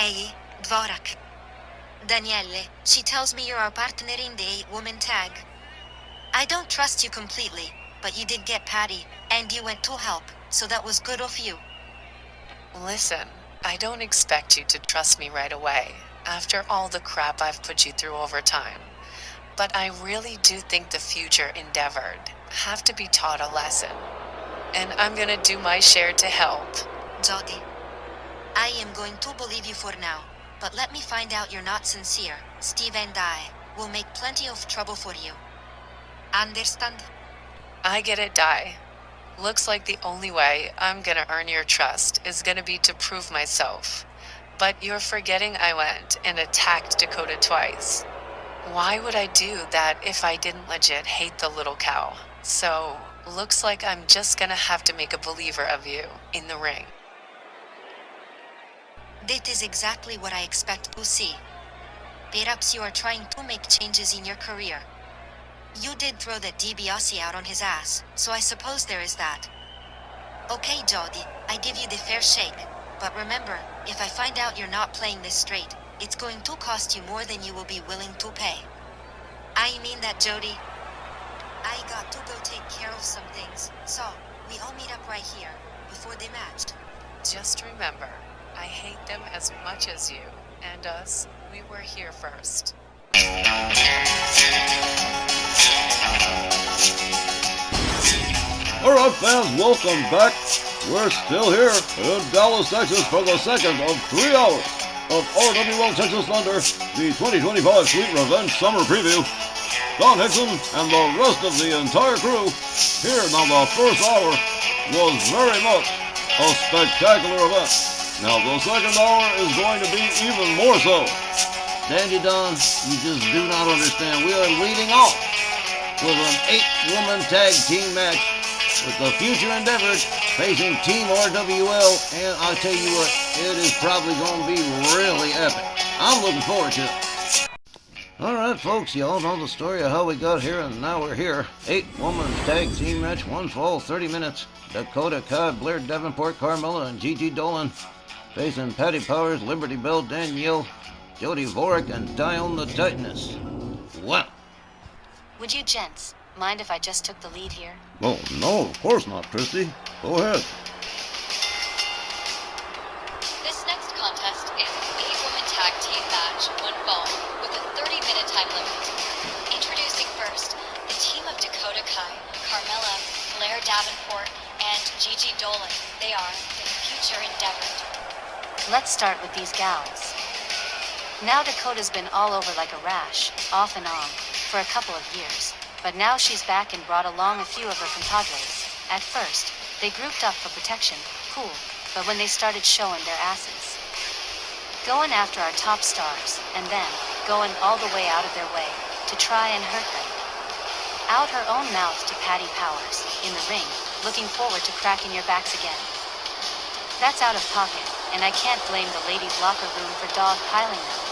Lei, Dvorak. Daniele, she tells me you're our partner in the 8-woman tag. I don't trust you completely, but you did get Patty, and you went to help, so that was good of you. Listen, I don't expect you to trust me right away, after all the crap I've put you through over time. But I really do think the future Endeavored have to be taught a lesson. And I'm gonna do my share to help. Jody, I am going to believe you for now, but let me find out you're not sincere. Steve and I will make plenty of trouble for you. Understand? I get it, Di. Looks like the only way I'm gonna earn your trust is gonna be to prove myself. But you're forgetting I went and attacked Dakota twice. Why would I do that if I didn't legit hate the little cow? So, looks like I'm just gonna have to make a believer of you in the ring. That is exactly what I expect to see. Perhaps you are trying to make changes in your career. You did throw that DiBiase out on his ass, so I suppose there is that. Okay, Jody, I give you the fair shake, but remember, if I find out you're not playing this straight, it's going to cost you more than you will be willing to pay. I mean that, Jody. I got to go take care of some things, so we all meet up right here, before the match. Just remember, I hate them as much as you, and us, we were here first. Alright fans, welcome back. We're still here in Dallas, Texas for the second of 3 hours of RWL Texas Thunder, the 2025 Sweet Revenge Summer Preview. Don Hickson and the rest of the entire crew here. Now the first hour was very much a spectacular event. Now the second hour is going to be even more so. Dandy Don, you just do not understand. We are leading off with an 8-woman tag team match with the Future Endeavors facing Team RWL, and I'll tell you what, it is probably going to be really epic. I'm looking forward to it. Alright folks, you all know the story of how we got here, and now we're here. 8-woman tag team match, one fall, 30 minutes. Dakota Kai, Blair Davenport, Carmella, and Gigi Dolan facing Patty Powers, Liberty Bell, Danielle, Jody Vorak, and Dion the Titaness. Wow. Would you gents mind if I just took the lead here? Oh, no, of course not, Christy. Go ahead. This next contest is an 8-woman tag team match, one fall, with a 30-minute time limit. Introducing first, the team of Dakota Kai, Carmella, Blair Davenport, and Gigi Dolan. They are the Future Endeavored. Let's start with these gals. Now Dakota's been all over like a rash, off and on, for a couple of years. But now she's back and brought along a few of her compadres. At first, they grouped up for protection, cool, but when they started showing their asses, going after our top stars, and then going all the way out of their way to try and hurt them. Out her own mouth to Patty Powers, in the ring, looking forward to cracking your backs again. That's out of pocket, and I can't blame the ladies' locker room for dogpiling them.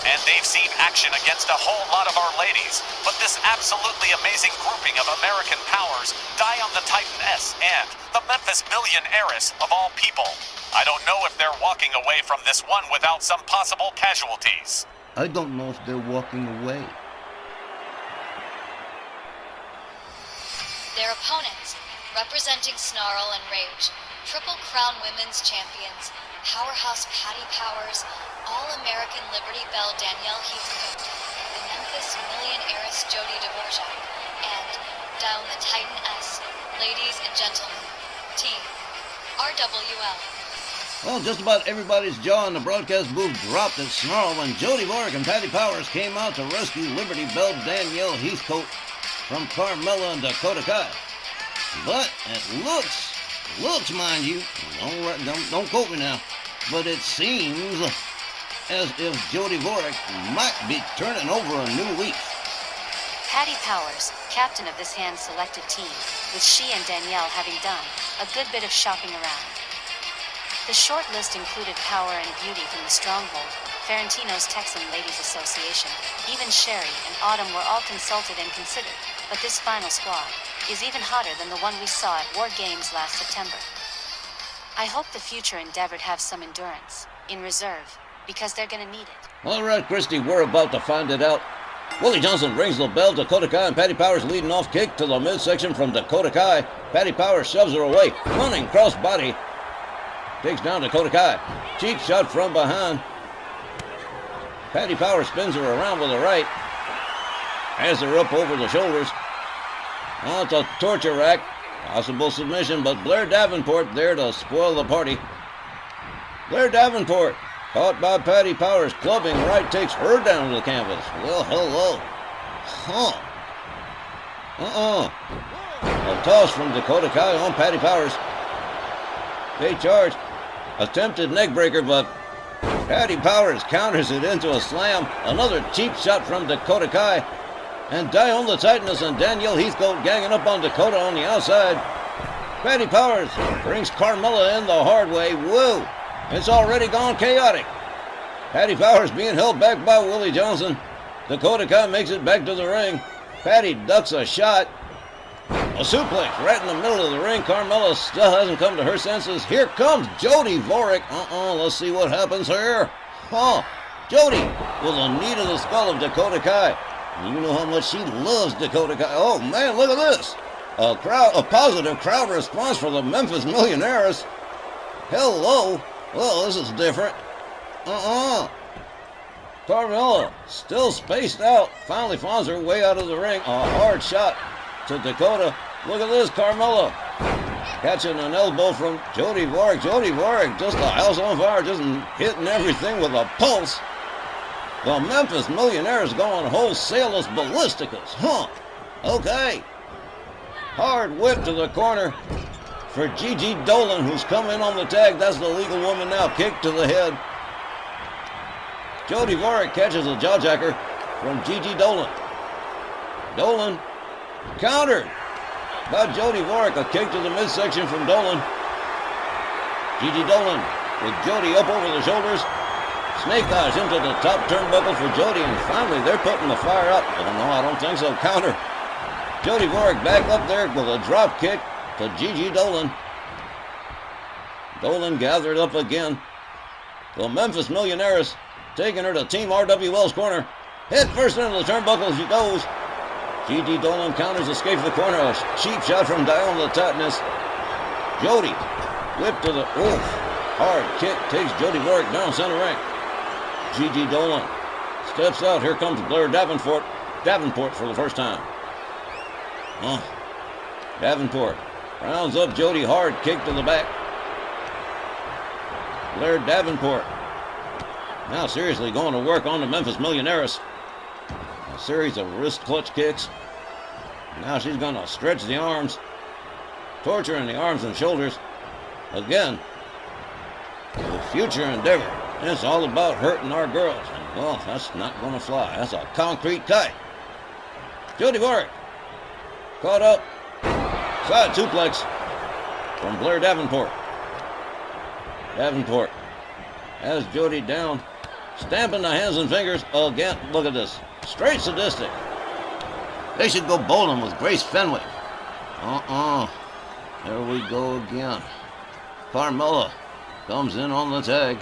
And they've seen action against a whole lot of our ladies, but this absolutely amazing grouping of American powers, Dion the Titaness, and the Memphis Millionairess of all people. I don't know if they're walking away from this one without some possible casualties. I don't know if they're walking away. Their opponents, representing Snarl and Rage, Triple Crown Women's Champions, Powerhouse Patty Powers, All-American Liberty Bell Danielle Heathcote, the Memphis Millionairess Jody Dvorak, and Down the Titaness, ladies and gentlemen, Team RWL. Well, just about everybody's jaw in the broadcast booth dropped as Snarl when Jody Vorak and Patty Powers came out to rescue Liberty Bell Danielle Heathcote from Carmella and Dakota Kai. But it looks, mind you, don't quote me now, but it seems as if Jody Vorak might be turning over a new leaf. Patty Powers, captain of this hand-selected team, with she and Danielle having done a good bit of shopping around. The short list included Power and Beauty from the Stronghold, Ferentino's Texan Ladies Association, even Sherry and Autumn were all consulted and considered, but this final squad is even hotter than the one we saw at War Games last September. I hope the future Endeavored have some endurance in reserve, because they're gonna need it. All right, Christy, we're about to find it out. Willie Johnson rings the bell. Dakota Kai and Patty Powers leading off kick to the midsection from Dakota Kai. Patty Powers shoves her away, running crossbody. Takes down Dakota Kai. Cheap shot from behind. Patty Powers spins her around with the right. Has her up over the shoulders. Now it's a torture rack. Possible submission, but Blair Davenport there to spoil the party. Blair Davenport, caught by Patty Powers, clubbing right, takes her down to the canvas. Well, hello. A toss from Dakota Kai on Patty Powers. They charge. Attempted neck breaker, but Patty Powers counters it into a slam. Another cheap shot from Dakota Kai. And Dion the Titaness and Danielle Heathcote ganging up on Dakota on the outside. Patty Powers brings Carmella in the hard way. Whoa! It's already gone chaotic. Patty Powers being held back by Willie Johnson. Dakota Kai makes it back to the ring. Patty ducks a shot. A suplex right in the middle of the ring. Carmella still hasn't come to her senses. Here comes Jody Vorek. Let's see what happens here. Jody with a knee to the skull of Dakota Kai. You know how much she loves Dakota Kai. Oh man, look at this. A positive crowd response for the Memphis Millionaires. Hello. Well, this is different. Carmella still spaced out. Finally finds her way out of the ring. A hard shot to Dakota. Look at this, Carmella catching an elbow from Jody Vorek. Jody Vorek just a house on fire, just hitting everything with a pulse. The Memphis Millionaires going wholesale ballisticas. Okay. Hard whip to the corner for Gigi Dolan, who's come in on the tag. That's the legal woman now. Kick to the head. Jody Vorek catches a jawjacker from Gigi Dolan. Dolan countered by Jody Vorek. A kick to the midsection from Dolan. Gigi Dolan with Jody up over the shoulders. Snake eyes into the top turnbuckle for Jody, and finally they're putting the fire up. Oh no, I don't think so. Counter. Jody Vorek back up there with a drop kick to Gigi Dolan. Dolan gathered up again. The Memphis Millionaires taking her to Team RWL's corner. Head first into the turnbuckle she goes. Gigi Dolan counters, escapes the corner. A cheap shot from Dion the Titaness. Jody whip to the hard kick takes Jody Vorek down center ring. Gigi Dolan steps out. Here comes Blair Davenport. Davenport for the first time. Davenport rounds up Jody, hard kick to the back. Blair Davenport now seriously going to work on the Memphis Millionaires. A series of wrist clutch kicks. Now she's going to stretch the arms, torturing the arms and shoulders. Again, the future Endeavor. It's all about hurting our girls. And, well, that's not going to fly. That's a concrete cut. Jody Vorek caught up. Side suplex from Blair Davenport. Davenport has Jody down. Stamping the hands and fingers. Again, look at this. Straight sadistic. They should go bowling with Grace Fenwick. There we go again. Carmella comes in on the tag.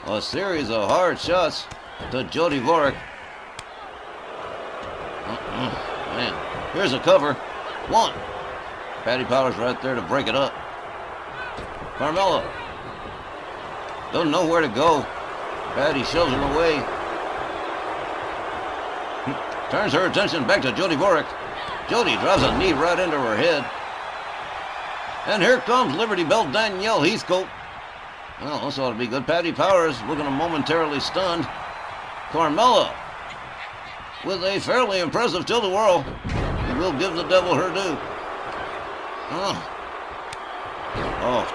A series of hard shots to Jody Vorek. Man, here's a cover. One. Patty Powers right there to break it up. Carmella doesn't know where to go. Patty shoves her away. Turns her attention back to Jody Vorek. Jody drives a knee right into her head. And here comes Liberty Bell Danielle Heathcote. Well, this ought to be good. Patty Powers looking momentarily stunned. Carmella with a fairly impressive tilt-a-whirl. We'll give the devil her due.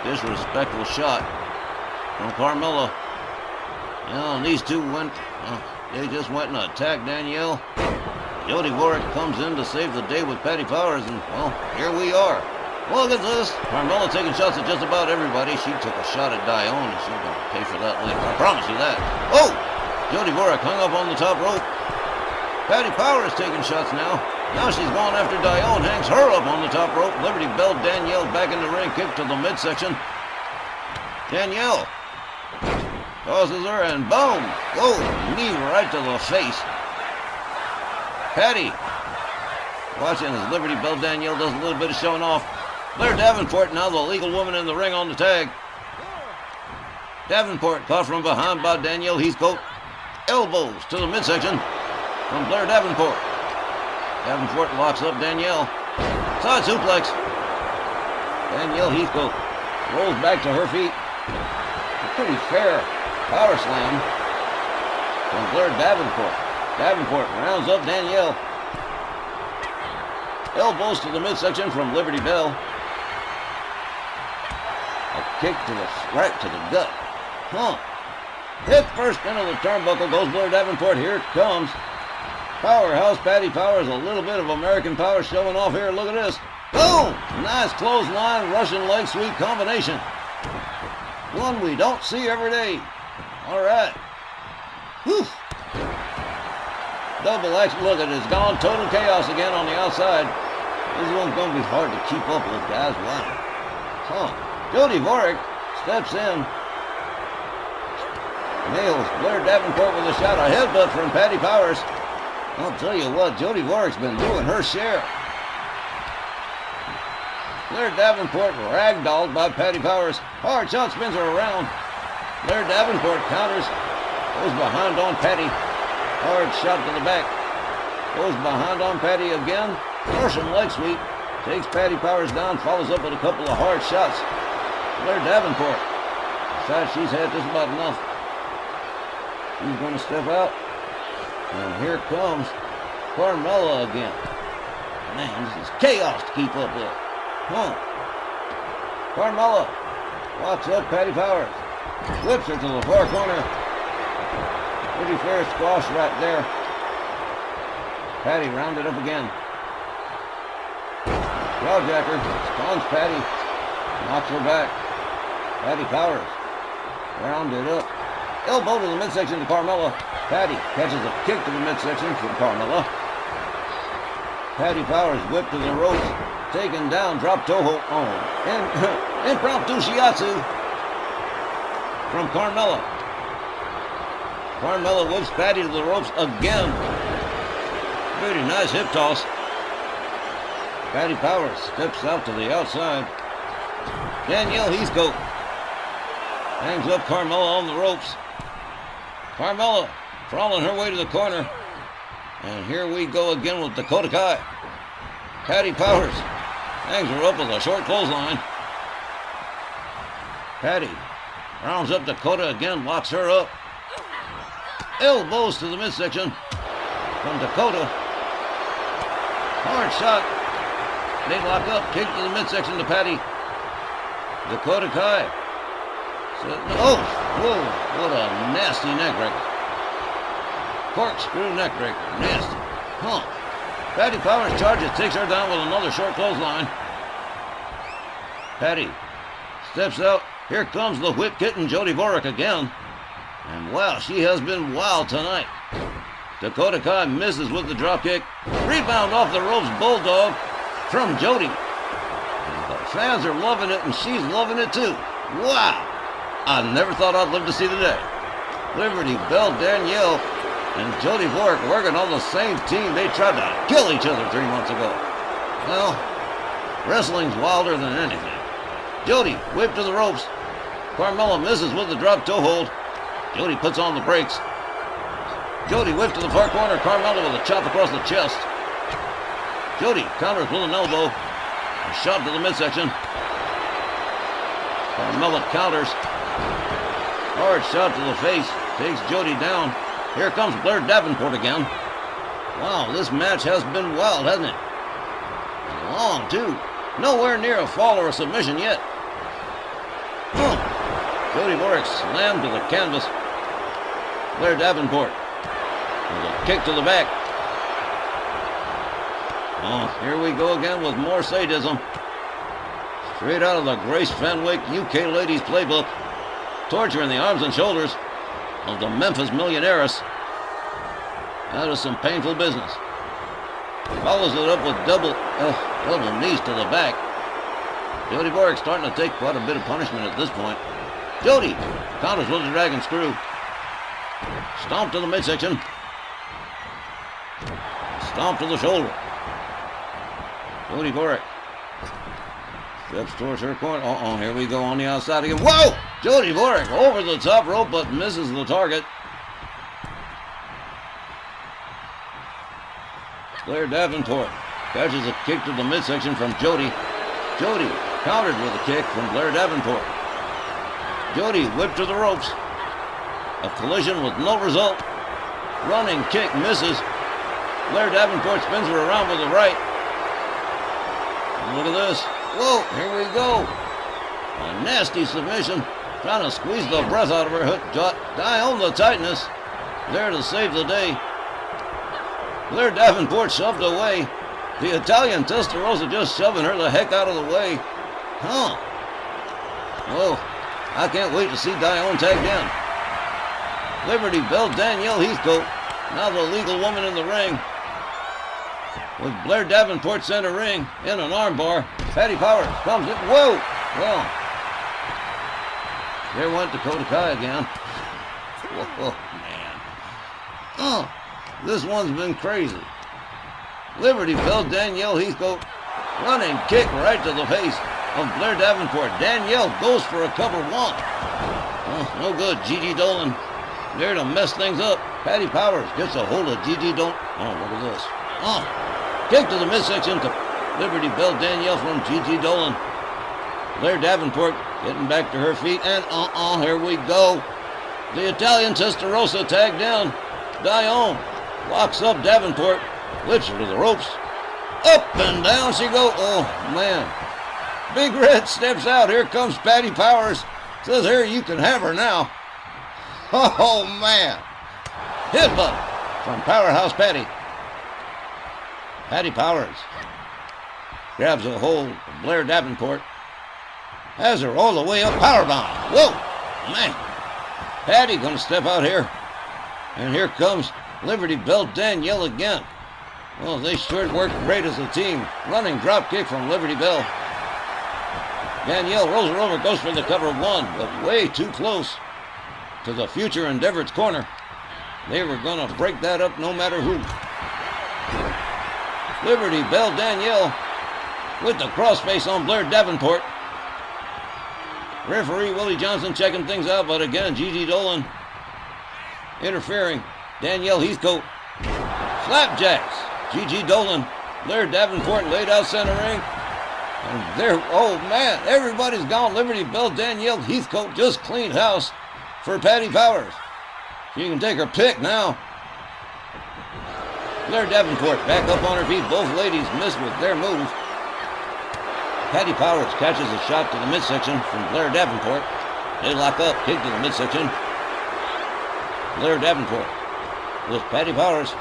Disrespectful shot from Carmella. And these two they just went and attacked Danielle. Jody Vorek comes in to save the day with Patty Powers, and, well, here we are. Look at this. Carmella taking shots at just about everybody. She took a shot at Dion, and she's going to pay for that later. I promise you that. Jody Vorek hung up on the top rope. Patty Powers taking shots now. Now she's going after Dio and hangs her up on the top rope. Liberty Bell Danielle back in the ring, kick to the midsection. Danielle tosses her and boom! Oh, knee right to the face. Patty watching as Liberty Bell Danielle does a little bit of showing off. Blair Davenport now the legal woman in the ring on the tag. Davenport caught from behind by Danielle Heathcote. Elbows to the midsection from Blair Davenport. Davenport locks up Danielle. Side suplex. Danielle Heathcote rolls back to her feet. A pretty fair power slam from Blair Davenport. Davenport rounds up Danielle. Elbows to the midsection from Liberty Bell. A kick to the right to the gut. Hit first into the turnbuckle goes Blair Davenport. Here it comes. Powerhouse Patty Powers, a little bit of American power showing off here. Look at this. Boom! Nice clothesline, Russian leg sweep combination. One we don't see every day. All right. Whew. Double action. Look at it. It's gone. Total chaos again on the outside. This one's going to be hard to keep up with, guys. Wow. Jody Vorek steps in. Nails Blair Davenport with a shot. A headbutt from Patty Powers. I'll tell you what, Jody Vorek's been doing her share. Blair Davenport ragdolled by Patty Powers. Hard shot spins her around. Blair Davenport counters. Goes behind on Patty. Hard shot to the back. Goes behind on Patty again. Russian leg sweep. Takes Patty Powers down. Follows up with a couple of hard shots. Blair Davenport decides she's had just about enough. She's going to step out. And here comes Carmella again. Man, this is chaos to keep up with. Carmella walks up Patty Powers. Whips her to the far corner. Pretty fair squash right there. Patty rounded up again. Jawjacker stuns Patty. Knocks her back. Patty Powers rounded up. Elbow to the midsection to Carmella. Patty catches a kick to the midsection from Carmella. Patty Powers whipped to the ropes. Taken down, drop toe hold on. Impromptu shiatsu from Carmella. Carmella whips Patty to the ropes again. Pretty nice hip toss. Patty Powers steps out to the outside. Danielle Heathcote hangs up Carmella on the ropes. Carmella crawling her way to the corner. And here we go again with Dakota Kai. Patty Powers hangs her up with a short clothesline. Patty rounds up Dakota again, locks her up. Elbows to the midsection from Dakota. Hard shot. They lock up. Kick to the midsection to Patty. Dakota Kai. Oh, whoa, what a nasty neck breaker. Corkscrew neck breaker. Nasty. Patty Powers charges, takes her down with another short clothesline. Patty steps out. Here comes the whip kitten, Jody Vorek again. And wow, she has been wild tonight. Dakota Kai misses with the dropkick. Rebound off the ropes, bulldog from Jody. And the fans are loving it, and she's loving it too. Wow. I never thought I'd live to see the day. Liberty Bell Danielle and Jody Vorek working on the same team. They tried to kill each other 3 months ago. Well, wrestling's wilder than anything. Jody whipped to the ropes. Carmella misses with the drop toe hold. Jody puts on the brakes. Jody whipped to the far corner. Carmella with a chop across the chest. Jody counters with an elbow. A shot to the midsection. Carmella counters. Hard shot to the face. Takes Jody down. Here comes Blair Davenport again. Wow, this match has been wild, hasn't it? And long, too. Nowhere near a fall or a submission yet. Jody Vorek slammed to the canvas. Blair Davenport with a kick to the back. Here we go again with more sadism. Straight out of the Grace Fenwick UK Ladies Playbook. Torture in the arms and shoulders of the Memphis Millionaires. That is some painful business. Follows it up with double knees to the back. Jody Borek starting to take quite a bit of punishment at this point. Jody counters with the Dragon Screw. Stomp to the midsection. Stomp to the shoulder. Jody Borek steps towards her corner. Here we go on the outside again. Whoa! Jody Borek over the top rope, but misses the target. Blair Davenport catches a kick to the midsection from Jody. Jody countered with a kick from Blair Davenport. Jody whipped to the ropes. A collision with no result. Running kick misses. Blair Davenport spins her around with the right. Look at this. Whoa, here we go. A nasty submission. Trying to squeeze the breath out of her. Dione the tightness. There to save the day. Blair Davenport shoved away. The Italian Testarossa just shoving her the heck out of the way. Huh. Whoa. I can't wait to see Dione tagged in. Liberty Bell, Danielle Heathcote. Now the legal woman in the ring. With Blair Davenport center ring in an armbar. Patty Powers comes in. Whoa! Well, there went Dakota Kai again. Whoa, man. This one's been crazy. Liberty Bell, Danielle Heathcote. Running kick right to the face of Blair Davenport. Danielle goes for a cover one. No good. Gigi Dolan there to mess things up. Patty Powers gets a hold of Gigi Dolan. Look at this. Kick to the midsection to Liberty Bell Danielle from Gigi Dolan. Blair Davenport getting back to her feet. And here we go. The Italian Testarossa tagged down. Dione locks up Davenport. Lifts her to the ropes. Up and down she goes. Oh, man. Big Red steps out. Here comes Patty Powers. Says, here, you can have her now. Oh, man. Headbutt from Powerhouse Patty. Patty Powers grabs a hold of Blair Davenport. Has her all the way up. Powerbomb. Whoa, man. Patty gonna step out here. And here comes Liberty Bell Danielle again. Well, they sure worked great as a team. Running drop kick from Liberty Bell. Danielle rolls her over, goes for the cover one, but way too close to the Future Endeavor's corner. They were going to break that up no matter who. Liberty Bell Danielle with the crossface on Blair Davenport. Referee Willie Johnson checking things out, but again, Gigi Dolan interfering. Danielle Heathcote. Slapjacks. Gigi Dolan. Blair Davenport laid out center ring. And there, oh man, everybody's gone. Liberty Bell Danielle Heathcote just cleaned house for Patty Powers. She can take her pick now. Blair Davenport back up on her feet. Both ladies missed with their move. Patty Powers catches a shot to the midsection from Blair Davenport. They lock up, kick to the midsection. Blair Davenport with Patty Powers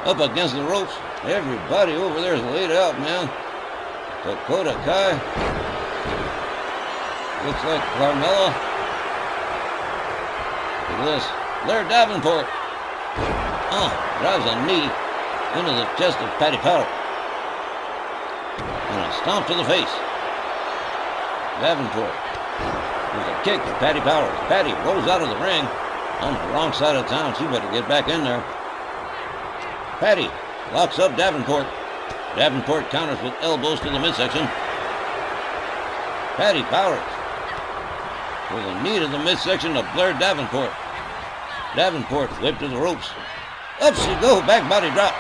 up against the ropes. Everybody over there is laid out, man. Dakota Kai. Looks like Carmella. Look at this. Blair Davenport. Drives a knee into the chest of Patty Powers. And a stomp to the face. Davenport. There's a kick to Patty Powers. Patty rolls out of the ring on the wrong side of town. She better get back in there. Patty locks up Davenport. Davenport counters with elbows to the midsection. Patty Powers with a knee to the midsection of Blair Davenport. Davenport whipped to the ropes. Up she goes, back body drop.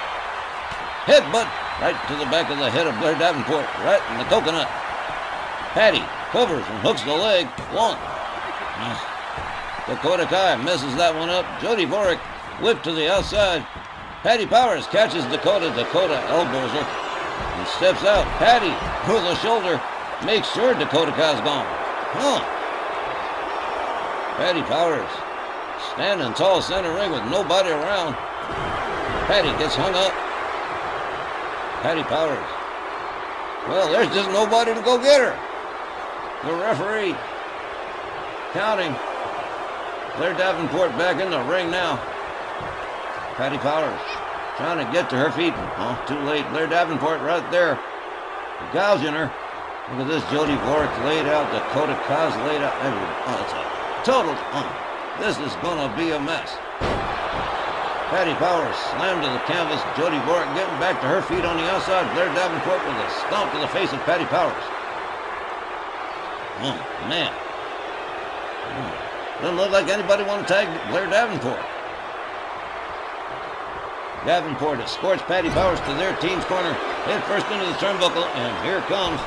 Headbutt right to the back of the head of Blair Davenport, right in the coconut. Patty covers and hooks the leg. One. Dakota Kai messes that one up. Jody Borek whipped to the outside. Patty Powers catches Dakota. Dakota elbows her and steps out. Patty with a shoulder makes sure Dakota Kai's gone. Patty Powers standing tall center ring with nobody around. Patty gets hung up. Patty Powers. Well, there's just nobody to go get her. The referee counting. Blair Davenport back in the ring now. Patty Powers trying to get to her feet. Oh, too late. Blair Davenport right there, gouging her. Look at this. Jody Vorek laid out. Dakota Kai's laid out. Oh, it's a total. This is going to be a mess. Patty Powers slammed to the canvas. Jody Vorek getting back to her feet on the outside. Blair Davenport with a stomp to the face of Patty Powers. Oh, man. Doesn't look like anybody want to tag Blair Davenport. Davenport escorts Patty Powers to their team's corner. Head first into the turnbuckle, and here comes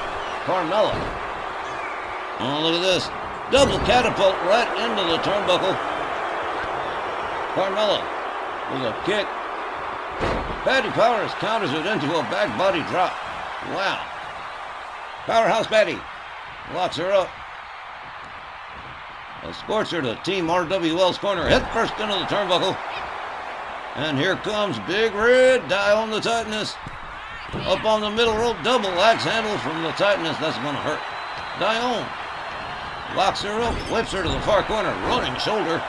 Carmella. Oh, look at this. Double catapult right into the turnbuckle. Carmella with a kick. Patty Powers counters it into a back body drop. Wow. Powerhouse Patty locks her up. Escorts her to Team RWL's corner. Head first into the turnbuckle. And here comes Big Red. Die on the Titaness. Up on the middle rope. Double axe handle from the Titaness. That's going to hurt. Dione locks her up. Whips her to the far corner. Running shoulder.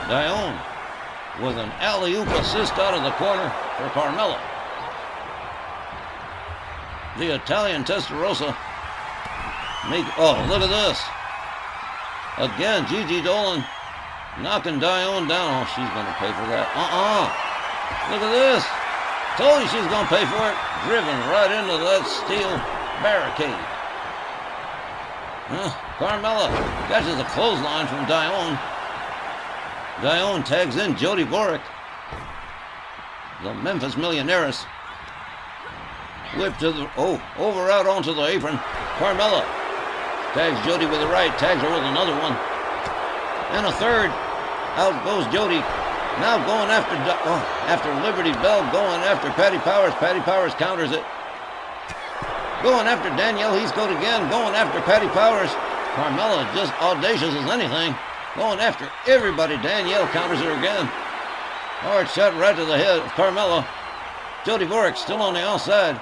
Dione with an alley-oop assist out of the corner for Carmella. The Italian Testarossa. Oh, look at this. Again, Gigi Dolan knocking Dione down. Oh, she's going to pay for that. Look at this. Told you she's going to pay for it. Driven right into that steel barricade. Carmella catches a clothesline from Dione. Dione tags in Jody Vorek. The Memphis Millionaireess. Whip to the... over out onto the apron. Carmella tags Jody with the right. Tags her with another one. And a third. Out goes Jody. Now going after Liberty Bell. Going after Patty Powers. Patty Powers counters it. Going after Danielle Heathcote again. Going after Patty Powers. Carmella just audacious as anything. Going after everybody. Danielle counters her again. Hard shot right to the head of Carmella. Jody Vorek still on the outside.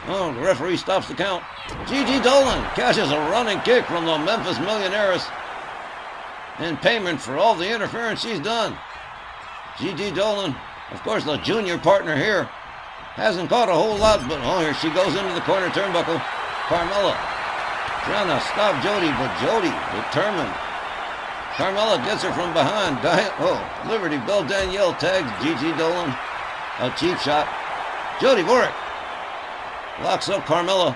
Oh, the referee stops the count. Gigi Dolan catches a running kick from the Memphis Millionaireess in payment for all the interference she's done. Gigi Dolan, of course, the junior partner here, hasn't caught a whole lot, but here she goes into the corner turnbuckle. Carmella trying to stop Jody, but Jody determined. Carmella gets her from behind. Liberty Bell Danielle tags Gigi Dolan. A cheap shot. Jody Vorek locks up Carmella.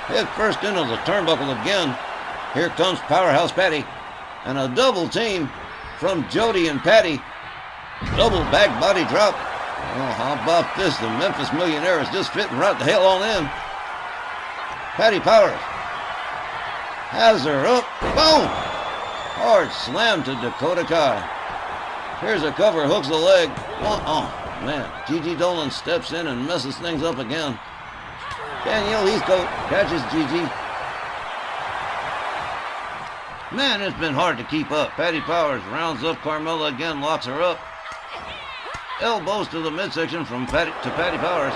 Head first into the turnbuckle again. Here comes Powerhouse Patty. And a double team from Jody and Patty. Double back body drop. Oh, how about this? The Memphis Millionaire is just fitting right the hell on in. Patty Powers has her up. Boom! Hard slam to Dakota Kai. Here's a cover, hooks the leg. Oh, man. Gigi Dolan steps in and messes things up again. Danielle Heathcote catches Gigi. Man, it's been hard to keep up. Patty Powers rounds up Carmella again, locks her up. Elbows to the midsection from Patty Powers.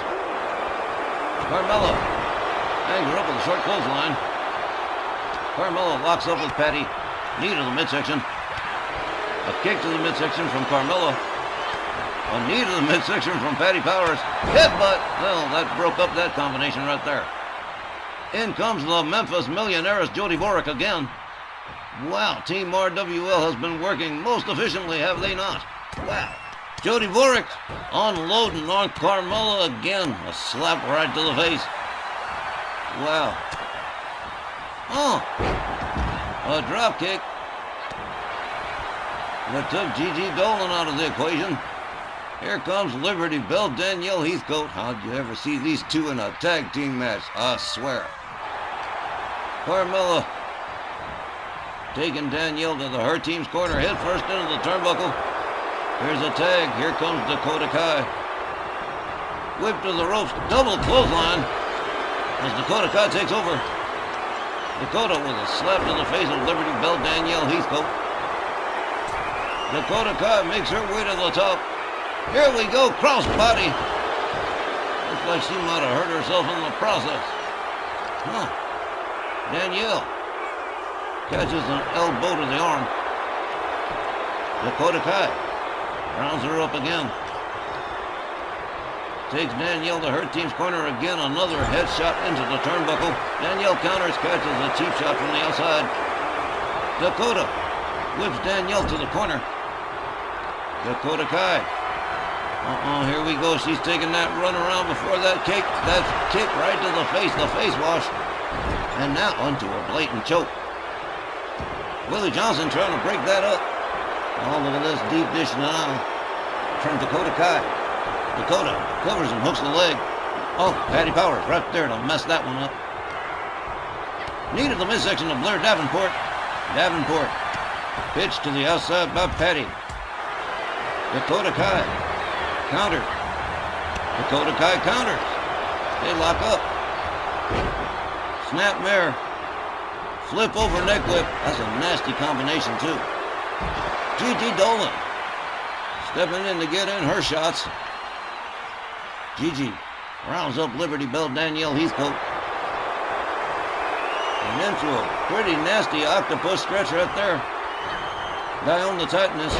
Carmella hangs her up with a short clothesline. Carmella locks up with Patty. Knee to the midsection. A kick to the midsection from Carmella. A knee to the midsection from Patty Powers. Headbutt. Well, that broke up that combination right there. In comes the Memphis Millionaireess Jody Vorek again. Wow, Team RWL has been working most efficiently, have they not? Wow. Jody Vorek unloading on Carmella again. A slap right to the face. Wow. A drop kick that took Gigi Dolan out of the equation. Here comes Liberty Bell Danielle Heathcote. How'd you ever see these two in a tag team match? I swear. Carmella taking Danielle to her team's corner. Head first into the turnbuckle. Here's a tag. Here comes Dakota Kai. Whip to the ropes. Double clothesline as Dakota Kai takes over. Dakota with a slap to the face of Liberty Bell Danielle Heathcote. Dakota Kai makes her way to the top. Here we go, crossbody. Looks like she might have hurt herself in the process. Danielle catches an elbow to the arm. Dakota Kai Rounds her up again. Takes Danielle to her team's corner again. Another headshot into the turnbuckle. Danielle counters, catches a cheap shot from the outside. Dakota whips Danielle to the corner. Dakota Kai. Here we go. She's taking that run around before that kick. That kick right to the face wash. And now onto a blatant choke. Willie Johnson trying to break that up. Oh, look at this deep dish now from Dakota Kai. Dakota covers and hooks the leg. Oh, Patty Powers right there to mess that one up. Knee to the midsection of Blair Davenport. Davenport. Pitch to the outside by Patty. Dakota Kai. Counter. Dakota Kai counters. They lock up. Snap mare. Flip over neck whip. That's a nasty combination too. Gigi Dolan. Stepping in to get in her shots. Gigi rounds up Liberty Bell Danielle Heathcote. And into a pretty nasty octopus stretch right there. Down the tightness.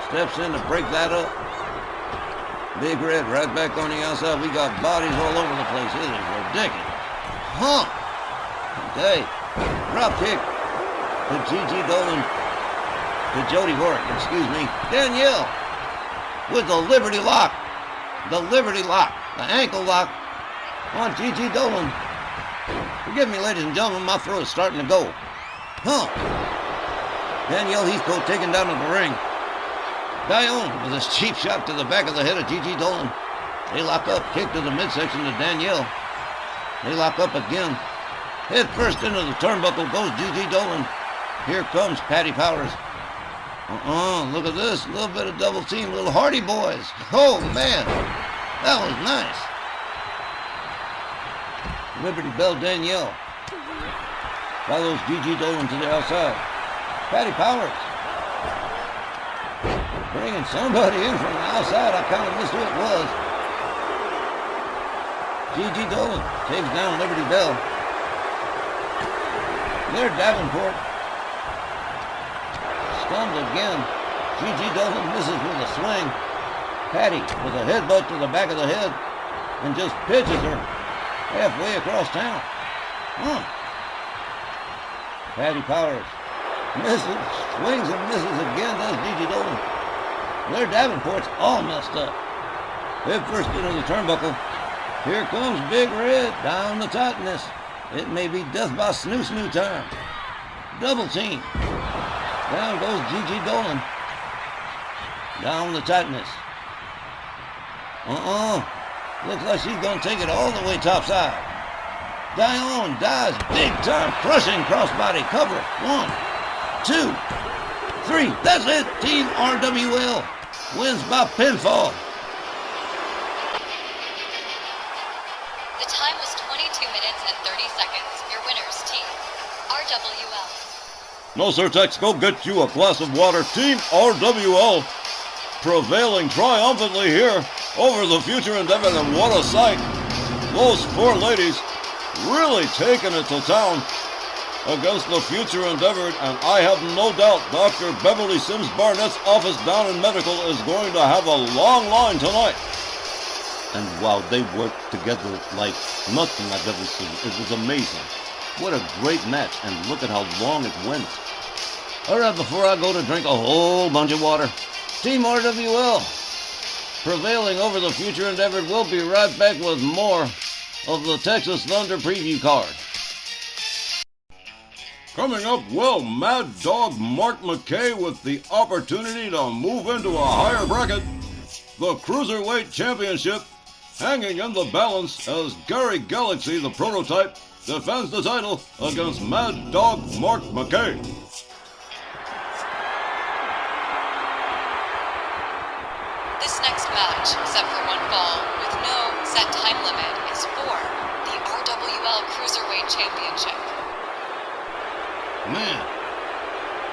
Steps in to break that up. Big Red right back on the outside. We got bodies all over the place. It is ridiculous. Huh. Okay. Drop kick to Gigi Dolan. To Jody Warwick, excuse me. Danielle with the Liberty lock. The Liberty lock. The ankle lock on Gigi Dolan. Forgive me, ladies and gentlemen, my throat is starting to go. Huh. Danielle Heathcote taken down to the ring. Dione with a cheap shot to the back of the head of Gigi Dolan. They lock up. Kick to the midsection to Danielle. They lock up again. Head first into the turnbuckle goes Gigi Dolan. Here comes Patty Powers. Look at this. A little bit of double team. Little Hardy Boys. Oh, man. That was nice. Liberty Bell Danielle follows Gigi Dolan to the outside. Patty Powers bringing somebody in from the outside. I kind of missed who it was. Gigi Dolan takes down Liberty Bell. There, Davenport. Stunned again. Gigi Dolan misses with a swing. Patty with a headbutt to the back of the head and just pitches her halfway across town. Patty Powers misses, swings and misses again, does Gigi Dolan. Blair Davenport's all messed up. Head first into the turnbuckle. Here comes Big Red down the tightness. It may be death by snoo time. Double team. Down goes Gigi Dolan. Down the tightness. Looks like she's going to take it all the way topside. Dione dives big time, crushing crossbody cover. 1, 2, 3. That's it. Team RWL wins by pinfall. The time was 22 minutes and 30 seconds. Your winners, Team RWL. No, sir, Tex. Go get you a glass of water. Team RWL prevailing triumphantly here over the Future Endeavor. And what a sight. Those four ladies really taking it to town against the Future Endeavor. And I have no doubt Dr. Beverly Sims Barnett's office down in medical is going to have a long line tonight. And wow, they worked together like nothing I've ever seen. It was amazing. What a great match, and look at how long it went. All right, before I go to drink a whole bunch of water, Team RWL prevailing over the Future Endeavor. We'll be right back with more of the Texas Thunder preview card. Coming up, well, Mad Dog Mark McKay with the opportunity to move into a higher bracket. The Cruiserweight Championship hanging in the balance as Gary Galaxy, the prototype, defends the title against Mad Dog Mark McKay. This next match, except for one fall, with no set time limit, is for the RWL Cruiserweight Championship. Man,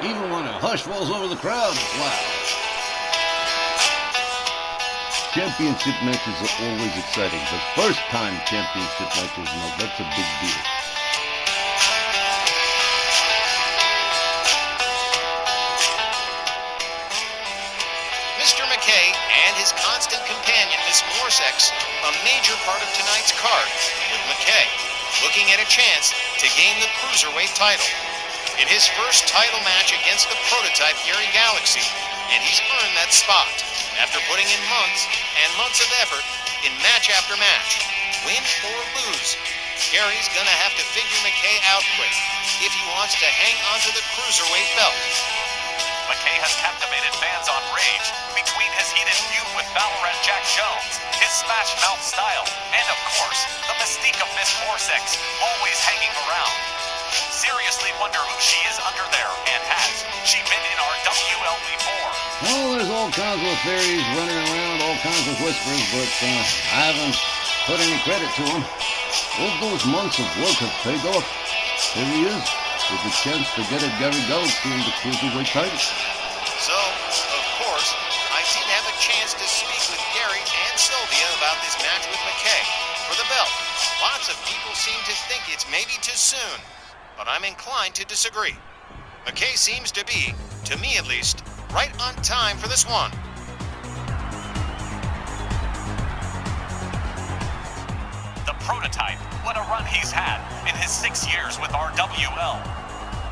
even when a hush falls over the crowd, it's loud. Championship matches are always exciting, but first-time championship matches, no, that's a big deal. Mr. McKay and his constant companion, Miss Morsex, a major part of tonight's card, with McKay looking at a chance to gain the Cruiserweight title. In his first title match against the prototype Gary Galaxy, and he's earned that spot after putting in months and months of effort in match after match. Win or lose, Gary's gonna have to figure McKay out quick if he wants to hang onto the Cruiserweight belt. McKay has captivated fans on Rage between his heated feud with Ballarat Jack Jones, his smash mouth style, and of course, the mystique of Miss Morsex always hanging around. Seriously wonder who she is under there, and has she been in our WL before? Well, there's all kinds of theories running around, all kinds of whispers, but I haven't put any credit to them. All those months of work have paid off. Here he is, with the chance to get a Gary Galaxy in the Cruiserweight title. So, of course, I did have a chance to speak with Gary and Sylvia about this match with McKay for the belt. Lots of people seem to think it's maybe too soon, but I'm inclined to disagree. McKay seems to be, to me at least, right on time for this one. The prototype, what a run he's had in his 6 years with RWL.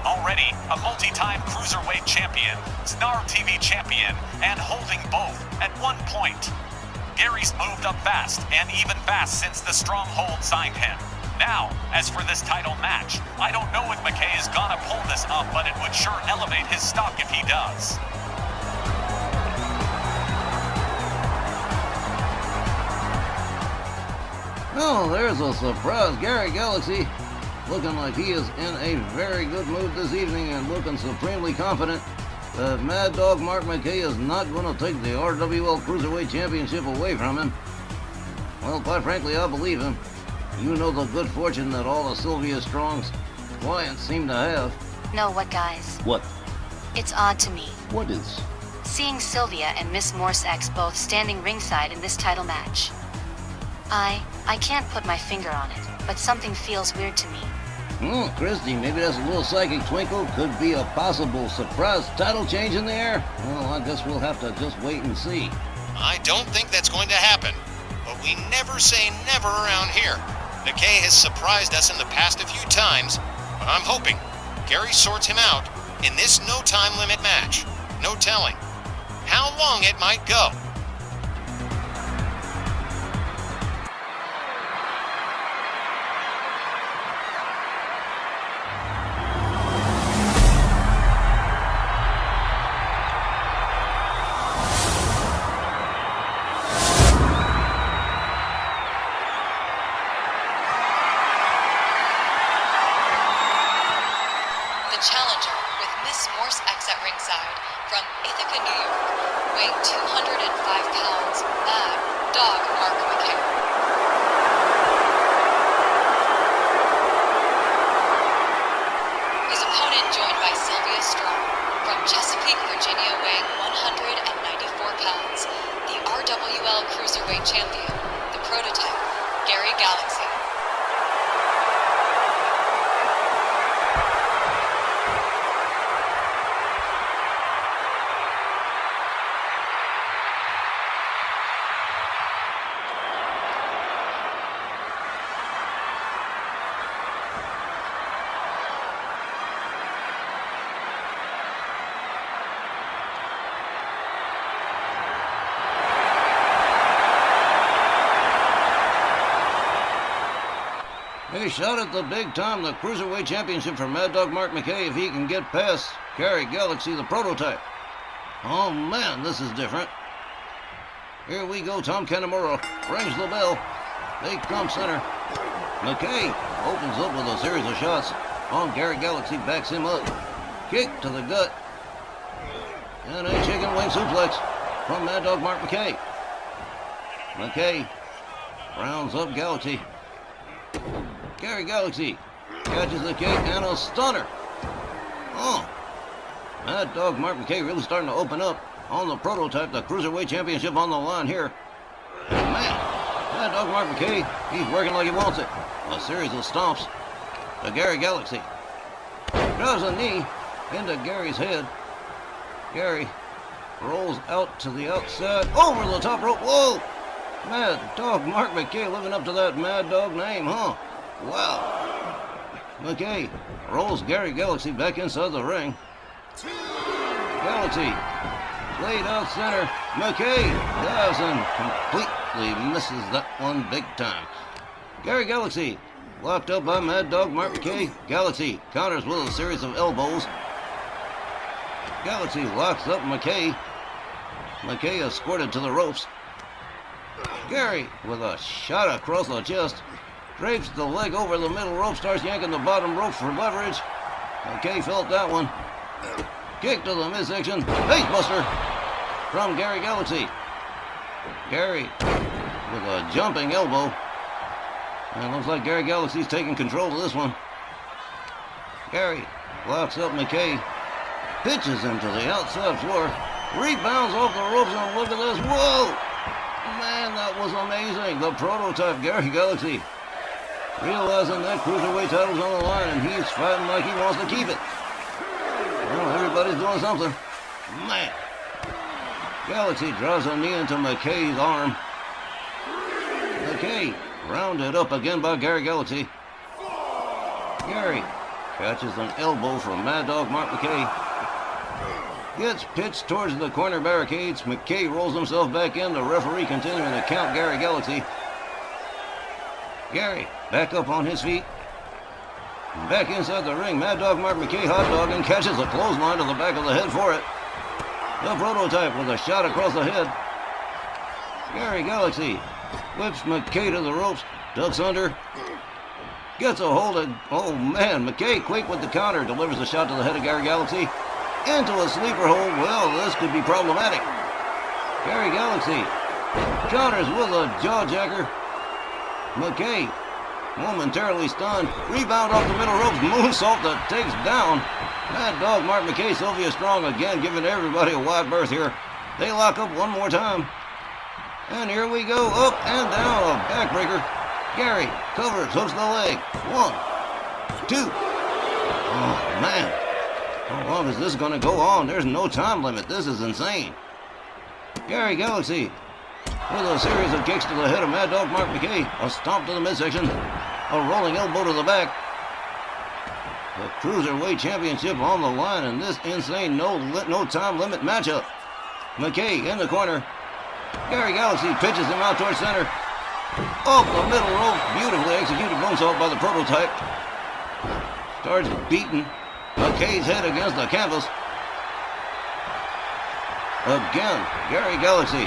Already a multi-time Cruiserweight champion, Snarl TV champion, and holding both at one point. Gary's moved up fast, and even fast since the Stronghold signed him. Now, as for this title match, I don't know if McKay is gonna pull this up, but it would sure elevate his stock if he does. Oh, there's a surprise Gary Galaxy. Looking like he is in a very good mood this evening and looking supremely confident that Mad Dog Mark McKay is not going to take the RWL Cruiserweight Championship away from him. Well, quite frankly, I believe him. You know the good fortune that all of Sylvia Strong's clients seem to have. Know what, guys? What? It's odd to me. What is? Seeing Sylvia and Miss Morsex both standing ringside in this title match. I can't put my finger on it, but something feels weird to me. Oh, Christy, maybe that's a little psychic twinkle. Could be a possible surprise title change in the air. Well, I guess we'll have to just wait and see. I don't think that's going to happen, but we never say never around here. McKay has surprised us in the past a few times, but I'm hoping Gary sorts him out in this no time limit match. No telling how long it might go. Challenger with Miss Morsex at ringside from Ithaca, New York, weighing 205 pounds, Mad Dog Mark McKay. His opponent joined by Sylvia Strong from Chesapeake, Virginia, weighing 194 pounds, the RWL Cruiserweight champion, the prototype, Gary Galaxy. He shot at the big time, the Cruiserweight Championship for Mad Dog Mark McKay if he can get past Gary Galaxy, the prototype. Oh man, this is different. Here we go, Tom Kanemaru rings the bell. They come center. McKay opens up with a series of shots. On Gary Galaxy backs him up. Kick to the gut. And a chicken wing suplex from Mad Dog Mark McKay. McKay rounds up Galaxy. Gary Galaxy catches the kick and a stunner. Oh, Mad Dog Mark McKay really starting to open up on the prototype, the Cruiserweight Championship on the line here. And man, Mad Dog Mark McKay, he's working like he wants it. A series of stomps to Gary Galaxy. Drives a knee into Gary's head. Gary rolls out to the outside, over the top rope. Whoa! Mad Dog Mark McKay living up to that Mad Dog name, huh? Wow. McKay rolls Gary Galaxy back inside the ring. Galaxy laid out center. McKay dives and completely misses that one big time. Gary Galaxy locked up by Mad Dog Mark McKay. Galaxy counters with a series of elbows. Galaxy locks up McKay. McKay escorted to the ropes. Gary with a shot across the chest. Drapes the leg over the middle rope, starts yanking the bottom rope for leverage. McKay felt that one. Kick to the midsection. Facebuster from Gary Galaxy. Gary with a jumping elbow. And it looks like Gary Galaxy's taking control of this one. Gary locks up McKay. Pitches him to the outside floor. Rebounds off the ropes, and look at this. Whoa! Man, that was amazing. The prototype Gary Galaxy. Realizing that cruiserweight title's on the line, and he's fighting like he wants to keep it. Well, everybody's doing something. Man. Galaxy draws a knee into McKay's arm. McKay rounded up again by Gary Galaxy. Gary catches an elbow from Mad Dog Mark McKay. Gets pitched towards the corner barricades. McKay rolls himself back in. The referee continuing to count Gary Galaxy. Gary back up on his feet. Back inside the ring, Mad Dog Mark McKay hot dogging, catches a clothesline to the back of the head for it. The prototype with a shot across the head. Gary Galaxy whips McKay to the ropes, ducks under, gets a hold of, oh man, McKay quick with the counter, delivers a shot to the head of Gary Galaxy, into a sleeper hold. Well, this could be problematic. Gary Galaxy counters with a jawjacker. McKay momentarily stunned, rebound off the middle ropes, moonsault that takes down Mad Dog Mark McKay. Sylvia Strong again giving everybody a wide berth here. They lock up one more time. And here we go, up and down, a backbreaker. Gary covers, hooks the leg. 1, 2. Oh, man. How long is this going to go on? There's no time limit. This is insane. Gary Galaxy with a series of kicks to the head of Mad Dog Mark McKay. A stomp to the midsection. A rolling elbow to the back. The Cruiserweight Championship on the line in this insane no time limit matchup. McKay in the corner. Gary Galaxy pitches him out towards center. Off the middle rope. Beautifully executed moonsault by the prototype. Starts beating McKay's head against the canvas. Again, Gary Galaxy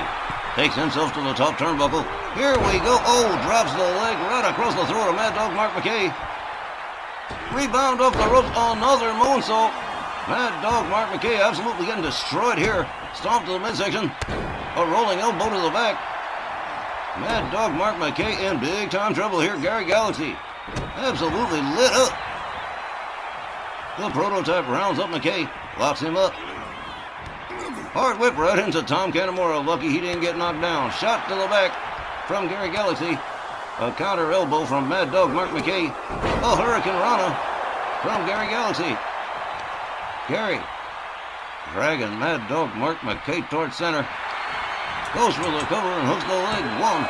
takes himself to the top turnbuckle. Here we go. Oh, drops the leg right across the throat of Mad Dog Mark McKay. Rebound off the ropes. Another moonsault. Mad Dog Mark McKay absolutely getting destroyed here. Stomp to the midsection. A rolling elbow to the back. Mad Dog Mark McKay in big time trouble here. Gary Galaxy absolutely lit up. The prototype rounds up McKay. Locks him up. Hard whip right into Tom Kanemaru. Lucky he didn't get knocked down. Shot to the back from Gary Galaxy. A counter elbow from Mad Dog Mark McKay. A Hurricane Rana from Gary Galaxy. Gary dragging Mad Dog Mark McKay towards center. Goes for the cover and hooks the leg. 1,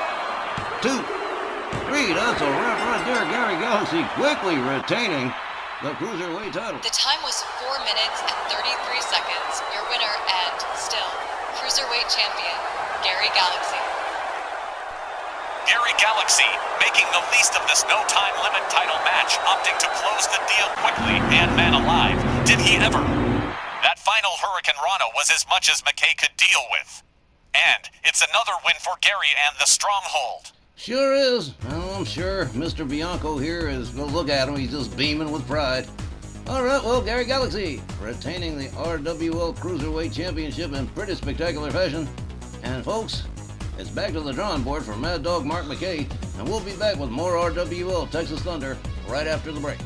2, 3. That's a wrap right there. Gary Galaxy quickly retaining the Cruiserweight title. The time was 4 minutes and 33 seconds. Your winner and still Cruiserweight Champion, Gary Galaxy. Gary Galaxy making the least of this no-time limit title match, opting to close the deal quickly and man alive. Did he ever? That final Hurricane Rana was as much as McKay could deal with. And it's another win for Gary and the Stronghold. Sure is. Well, I'm sure Mr. Bianco here is, well, look at him, he's just beaming with pride. All right, well, Gary Galaxy retaining the RWL Cruiserweight Championship in pretty spectacular fashion. And folks, it's back to the drawing board for Mad Dog Mark McKay, and we'll be back with more RWL Texas Thunder right after the break.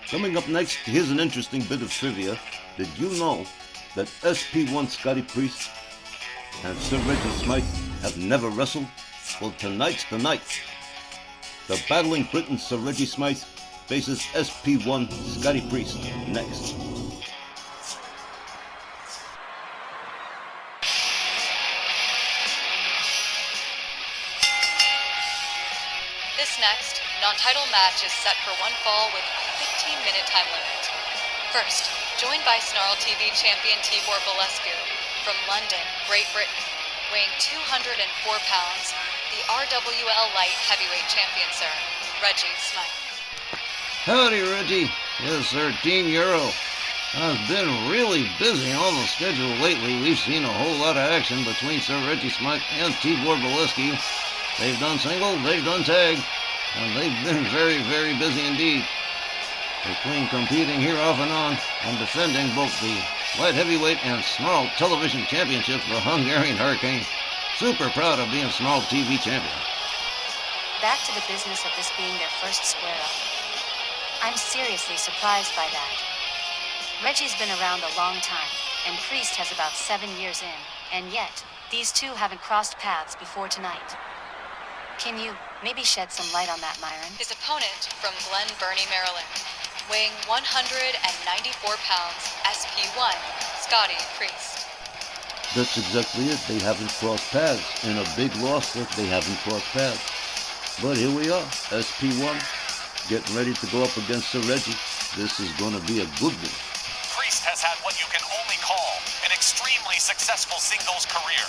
Coming up next, here's an interesting bit of trivia. Did you know that SP1 Scotty Priest and Sir Reggie Smythe have never wrestled? Well, tonight's the night. The battling Britain Sir Reggie Smythe faces SP1 Scotty Priest next. This next non-title match is set for one fall with a 15-minute time limit. First, joined by Snarl TV champion Tibor Balescu from London, Great Britain, weighing 204 pounds, the RWL Light Heavyweight Champion, sir, Reggie Smythe. Howdy, Reggie. Yes, sir, Team Euro. I've been really busy on the schedule lately. We've seen a whole lot of action between Sir Reggie Smythe and Tibor Balescu. They've done single, they've done tag, and they've been very, very busy indeed. Between competing here off and defending both the light heavyweight and Snarl television championships, the Hungarian Hurricane. Super proud of being Snarl TV champion. Back to the business of this being their first square-up. I'm seriously surprised by that. Reggie's been around a long time, and Priest has about 7 years in, and yet, these two haven't crossed paths before tonight. Can you maybe shed some light on that, Myron? His opponent from Glen Burnie, Maryland, weighing 194 pounds, SP1, Scotty Priest. That's exactly it. They haven't crossed paths. In a big loss, they haven't crossed paths. But here we are, SP1, getting ready to go up against Sir Reggie. This is going to be a good one. Priest has had what you can only call an extremely successful singles career.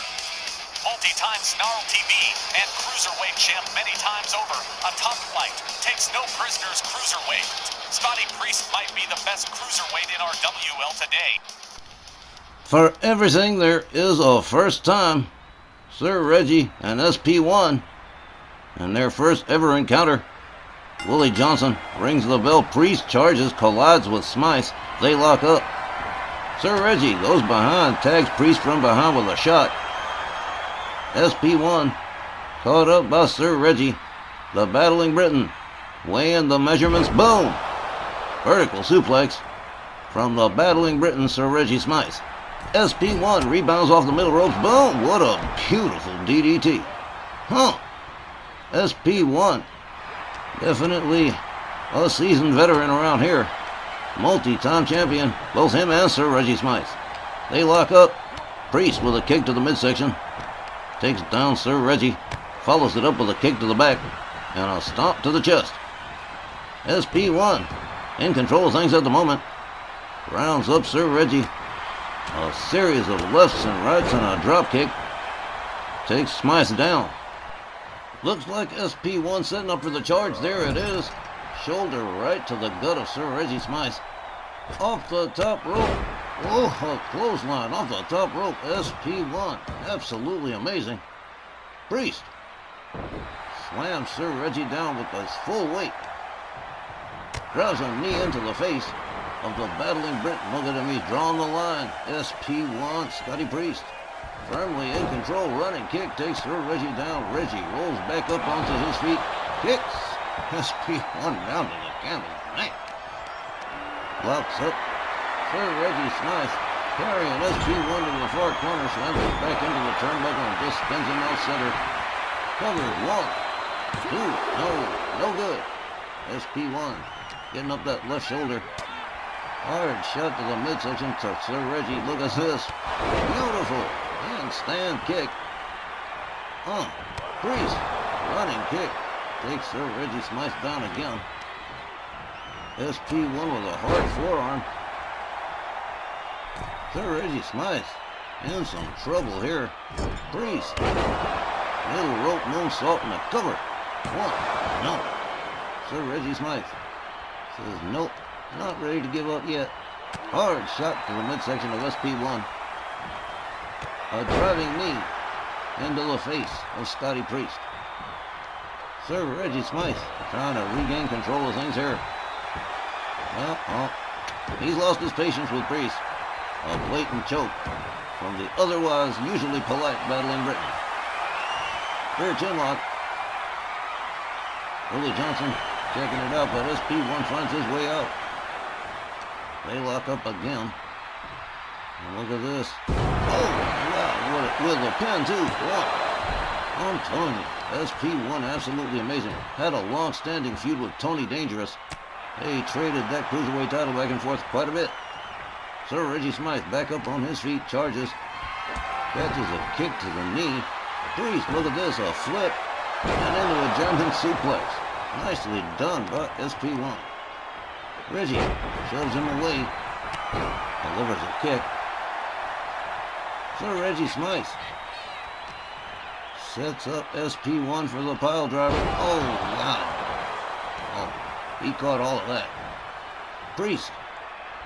Multi-time Snarl TV and Cruiserweight champ many times over. A top flight, takes no prisoners cruiserweight. Scotty Priest might be the best cruiserweight in our WL today. For everything, there is a first time. Sir Reggie and SP1, in their first ever encounter. Willie Johnson rings the bell. Priest charges, collides with Smythe. They lock up. Sir Reggie goes behind, tags Priest from behind with a shot. SP1 caught up by Sir Reggie, the battling Briton, weighing the measurements. Boom! Vertical suplex from the battling Briton, Sir Reggie Smythe. SP1 rebounds off the middle ropes. Boom! What a beautiful DDT. Huh. SP1, definitely a seasoned veteran around here. Multi-time champion, both him and Sir Reggie Smythe. They lock up. Priest with a kick to the midsection. Takes down Sir Reggie, follows it up with a kick to the back, and a stomp to the chest. SP1, in control of things at the moment, rounds up Sir Reggie. A series of lefts and rights and a drop kick. Takes Smythe down. Looks like SP1 setting up for the charge. There it is. Shoulder right to the gut of Sir Reggie Smythe. Off the top rope. Oh, a clothesline off the top rope. SP1. Absolutely amazing. Priest slams Sir Reggie down with his full weight. Drives a knee into the face of the battling Briton. Look at him. He's drawing the line. SP1. Scotty Priest. Firmly in control. Running kick takes Sir Reggie down. Reggie rolls back up onto his feet. Kicks SP1 down to the canvas. Man. Locks up. Sir Reggie Smythe carrying SP1 to the far corner, slams it back into the turnbuckle and just spins him out center. Covered. 1, 2, no good. SP1 getting up that left shoulder. Hard shot to the midsection to Sir Reggie. Look at this. Beautiful handstand kick. Priest running kick takes Sir Reggie Smythe down again. SP1 with a hard forearm. Sir Reggie Smythe in some trouble here. Priest. Middle rope moonsault and a cover. 1, no. Sir Reggie Smythe says nope, not ready to give up yet. Hard shot to the midsection of SP1. A driving knee into the face of Scotty Priest. Sir Reggie Smythe trying to regain control of things here. Well, he's lost his patience with Priest. A blatant choke from the otherwise usually polite battling Briton. Rear chin lock. Willie Johnson checking it out, but SP1 finds his way out. They lock up again. And look at this. Oh, wow, with a pin too. Wow. I'm telling you, SP1 absolutely amazing. Had a long-standing feud with Tony Dangerous. They traded that cruiserweight title back and forth quite a bit. Sir Reggie Smythe back up on his feet, charges, catches a kick to the knee. Priest, look at this, a flip, and into a German suplex. Nicely done by SP1. Reggie shoves him away, delivers a kick. Sir Reggie Smythe sets up SP1 for the pile driver. Oh, wow. Oh, he caught all of that. Priest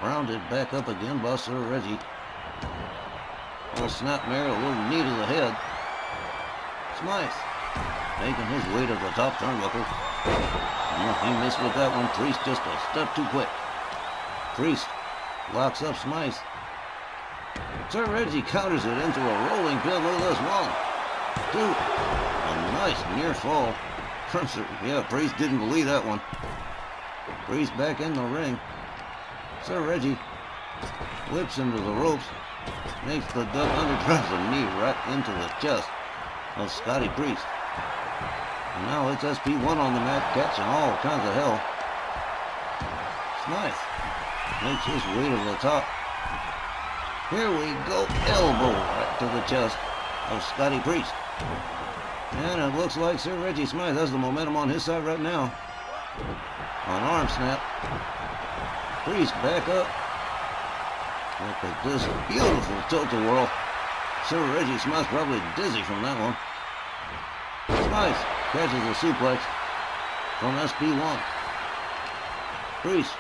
rounded back up again by Sir Reggie. A little snapmare, a little knee to the head. Smythe making his way to the top turnbuckle. He missed with that one. Priest just a step too quick. Priest locks up Smythe. Sir Reggie counters it into a rolling pin. Look at this. 1, 2. A nice near fall. Yeah, Priest didn't believe that one. Priest back in the ring. Sir Reggie whips into the ropes. Makes the duck under, drives a knee right into the chest of Scotty Priest. And now it's SP1 on the mat, catching all kinds of hell. Smythe makes his way to the top. Here we go, elbow right to the chest of Scotty Priest. And it looks like Sir Reggie Smythe has the momentum on his side right now. An arm snap. Priest back up. Look at this beautiful tilt-a-whirl. Sir Reggie Smythe's probably dizzy from that one. Smythe catches a suplex from SP1. Priest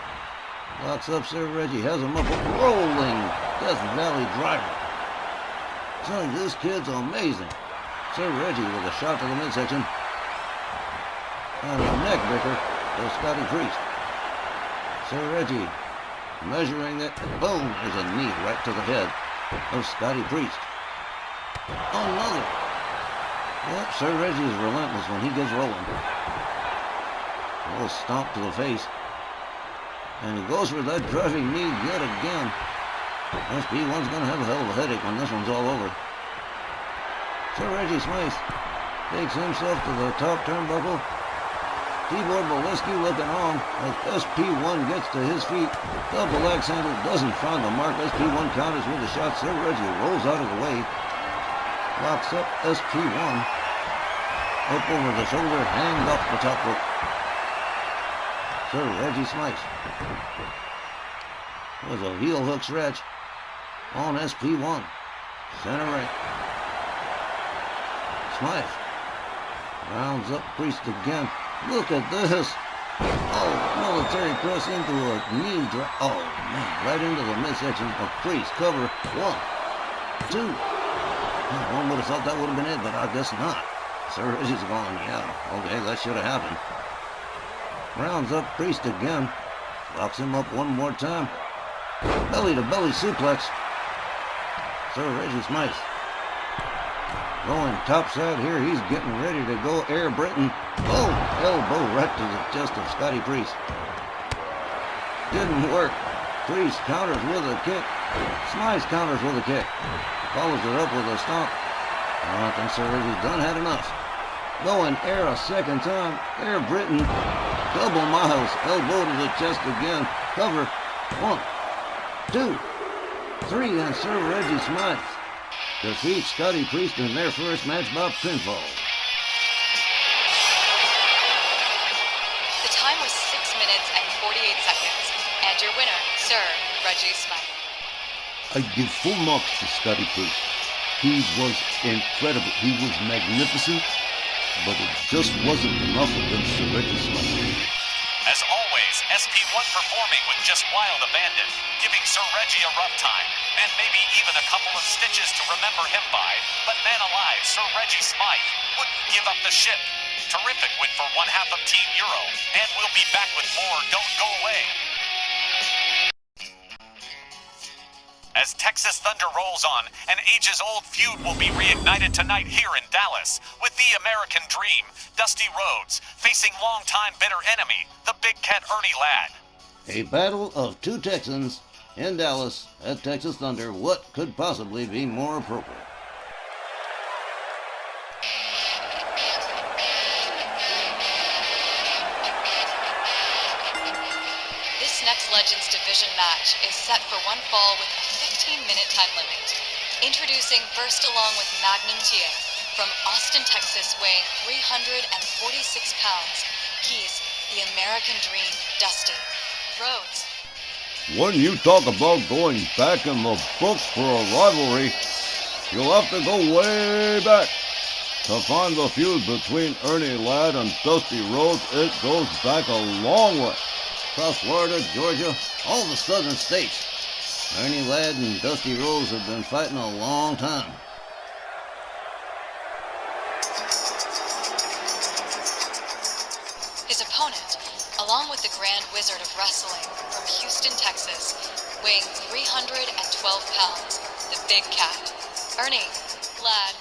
locks up Sir Reggie, has him up a rolling Death Valley driver. Son, this kid's amazing. Sir Reggie with a shot to the midsection. And a neck breaker to Scotty Priest. Sir Reggie measuring it. Boom! There's a knee right to the head of Scotty Priest. Another. Yep, Sir Reggie is relentless when he gets rolling. A little stomp to the face. And he goes for that driving knee yet again. SP1's going to have a hell of a headache when this one's all over. Sir Reggie Smythe takes himself to the top turnbuckle. Tibor Boleski looking on as SP1 gets to his feet. Double axe handle doesn't find the mark. SP1 counters with a shot. Sir Reggie rolls out of the way. Locks up SP1. Up over the shoulder, hand off the top rope. Sir Reggie Smythe with a heel hook stretch on SP1. Center ring. Smythe rounds up Priest again. Look at this. Oh, military press into a knee drop. Oh, man, right into the midsection of Priest. Cover. 1, 2. One would have thought that would have been it, but I guess not. Sir Reggie's gone. Yeah, okay, that should have happened. Rounds up Priest again. Locks him up one more time. Belly-to-belly suplex. Sir Reggie Smythe going topside here. He's getting ready to go Air Britain. Oh, elbow right to the chest of Scotty Priest. Didn't work. Priest counters with a kick. Smythe counters with a kick. Follows it up with a stomp. Oh, I think Sir Reggie's done had enough. Going Air a second time. Air Britain. Double miles. Elbow to the chest again. Cover. 1, 2, 3, and Sir Reggie Smythe defeats Scotty Priest in their first match by pinfall. The time was 6 minutes and 48 seconds, and your winner, Sir Reggie Smythe. I give full marks to Scotty Priest. He was incredible. He was magnificent, but it just wasn't enough against Sir Reggie Smythe. As always, SP1 performing with just wild abandon, giving Sir Reggie a rough time, and maybe even a couple of stitches to remember him by, but man alive, Sir Reggie Smythe wouldn't give up the ship. Terrific win for one half of Team Euro, and we'll be back with more Don't Go Away. As Texas Thunder rolls on, an ages-old feud will be reignited tonight here in Dallas with the American Dream, Dusty Rhodes, facing longtime bitter enemy, the Big Cat Ernie Ladd. A battle of two Texans in Dallas at Texas Thunder. What could possibly be more appropriate? is set for one fall with a 15-minute time limit. Introducing first along with Magnum TA. From Austin, Texas, weighing 346 pounds, he's the American Dream, Dusty Rhodes. When you talk about going back in the books for a rivalry, you'll have to go way back to find the feud between Ernie Ladd and Dusty Rhodes. It goes back a long way. Across Florida, Georgia, all the southern states. Ernie Ladd and Dusty Rhodes have been fighting a long time. His opponent, along with the Grand Wizard of Wrestling from Houston, Texas, weighing 312 pounds, the Big Cat, Ernie Ladd.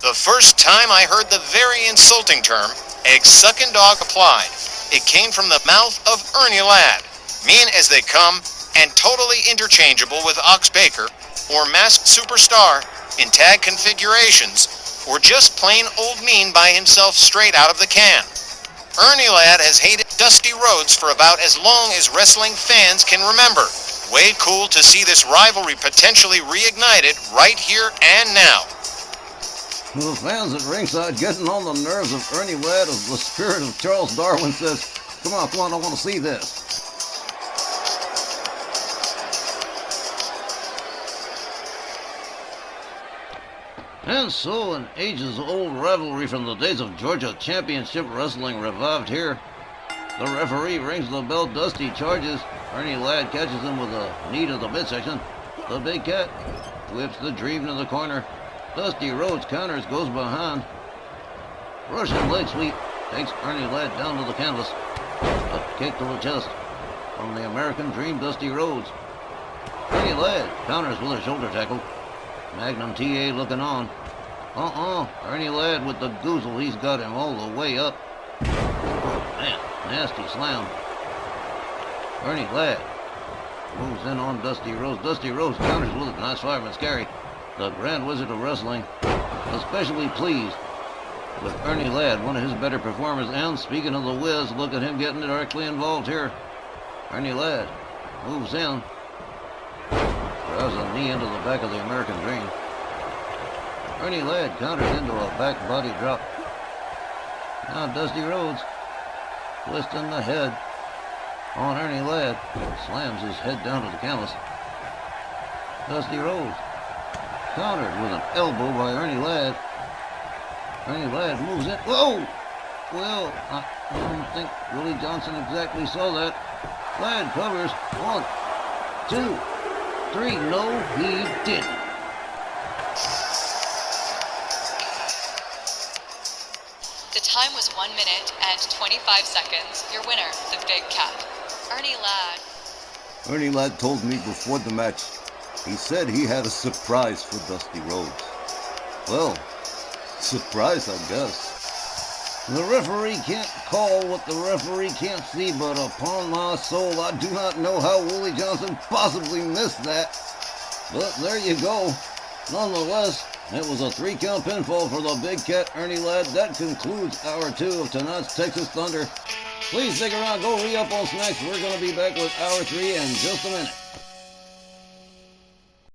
The first time I heard the very insulting term, egg-sucking dog, applied, it came from the mouth of Ernie Ladd. Mean as they come, and totally interchangeable with Ox Baker, or Masked Superstar, in tag configurations, or just plain old mean by himself straight out of the can. Ernie Ladd has hated Dusty Rhodes for about as long as wrestling fans can remember. Way cool to see this rivalry potentially reignited right here and now. The fans at ringside getting on the nerves of Ernie Ladd as the spirit of Charles Darwin says, come on, I want to see this. And so an ages-old rivalry from the days of Georgia Championship Wrestling revived here. The referee rings the bell, Dusty charges. Ernie Ladd catches him with a knee to the midsection. The Big Cat whips the Dream to the corner. Dusty Rhodes counters, goes behind. Russian leg sweep takes Ernie Ladd down to the canvas. A kick to the chest from the American Dream, Dusty Rhodes. Ernie Ladd counters with a shoulder tackle. Magnum TA looking on. Ernie Ladd with the goozle. He's got him all the way up. Oh, man, nasty slam. Ernie Ladd moves in on Dusty Rhodes. Dusty Rhodes counters with a nice fireman's carry. The Grand Wizard of Wrestling especially pleased with Ernie Ladd, one of his better performers. And speaking of the Wiz, look at him getting directly involved here. Ernie Ladd moves in. Drives a knee into the back of the American Dream. Ernie Ladd counters into a back body drop. Now Dusty Rhodes twisting the head on Ernie Ladd. Slams his head down to the canvas. Dusty Rhodes countered with an elbow by Ernie Ladd. Ernie Ladd moves in. Whoa! Well, I don't think Willie Johnson exactly saw that. Ladd covers. 1, 2, 3. No, he didn't. The time was 1 minute and 25 seconds. Your winner, the Big Cat, Ernie Ladd. Ernie Ladd told me before the match, he said he had a surprise for Dusty Rhodes. Well, surprise, I guess. The referee can't call what the referee can't see, but upon my soul, I do not know how Willie Johnson possibly missed that. But there you go. Nonetheless, it was a 3-count pinfall for the Big Cat, Ernie Ladd. That concludes Hour 2 of tonight's Texas Thunder. Please stick around, go re-up on snacks. We're going to be back with Hour 3 in just a minute.